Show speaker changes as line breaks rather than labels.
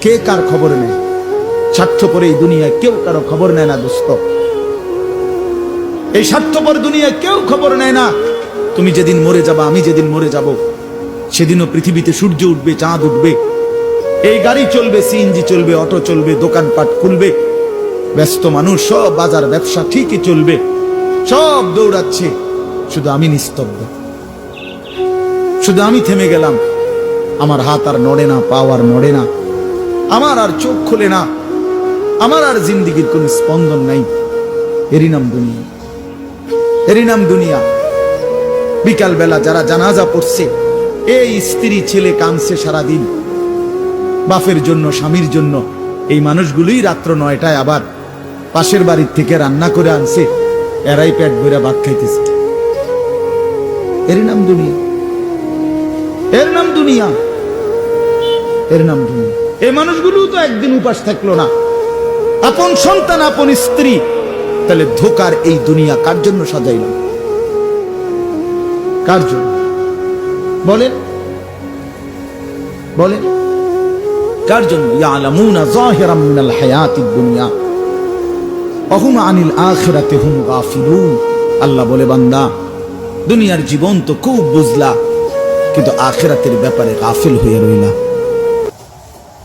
কে কার খবর নেয়? স্বার্থপর এই দুনিয়ায় কেউ কারো খবর নেয় না দোস্ত। এই স্বার্থপর দুনিয়ায় কেউ খবর নেয় না। তুমি যেদিন মরে যাবা, আমি যেদিন মরে যাব, সেদিনও পৃথিবীতে সূর্য উঠবে, চাঁদ উঠবে, এই গাড়ি চলবে, সিএনজি চলবে, অটো চলবে, দোকানপাট খুলবে, ব্যস্ত মানুষ সব বাজার ব্যবসা ঠিকই চলবে, সব দৌড়াচ্ছে, শুধু আমি নিস্তব্ধ, শুধু আমি থেমে গেলাম। আমার হাত আর নড়ে না, পা আর নড়ে না, আমার আর চোখ খোলে না, আমার আর জিন্দিগির কোন স্পন্দন নাই। এরই নাম দুনিয়া, এরই নাম দুনিয়া। বিকাল বেলা যারা জানাজা পড়ছে, এই স্ত্রী ছেলে কাঁদছে সারাদিন বাপের জন্য, স্বামীর জন্য। এই মানুষগুলোই রাত্র 9টায় আবার পাশের বাড়ির থেকে রান্না করে আনছে, এরাই পেট ভরে ভাত খাইতেছে। এর নাম দুনিয়া, এর নাম দুনিয়া, এর নাম দুনিয়া। এই মানুষগুলো তো একদিন উপাস থাকলো না, আপন সন্তান, আপন স্ত্রী। তাহলে ধোকার এই দুনিয়া কার জন্য সাজাইলাম? কার জন্য বলেন, বলেন কার জন্য? ইয়ালামুনা যাহিরাম মিনাল হায়াতিদ দুনিয়া ওয়া হুম আনিল আখিরাতি হুম গাফিলুন। আল্লাহ বলে, বান্দা দুনিয়ার জীবন তো খুব বুঝলা, কিন্তু আখিরাতের ব্যাপারে গাফিল হয়ে রইলা।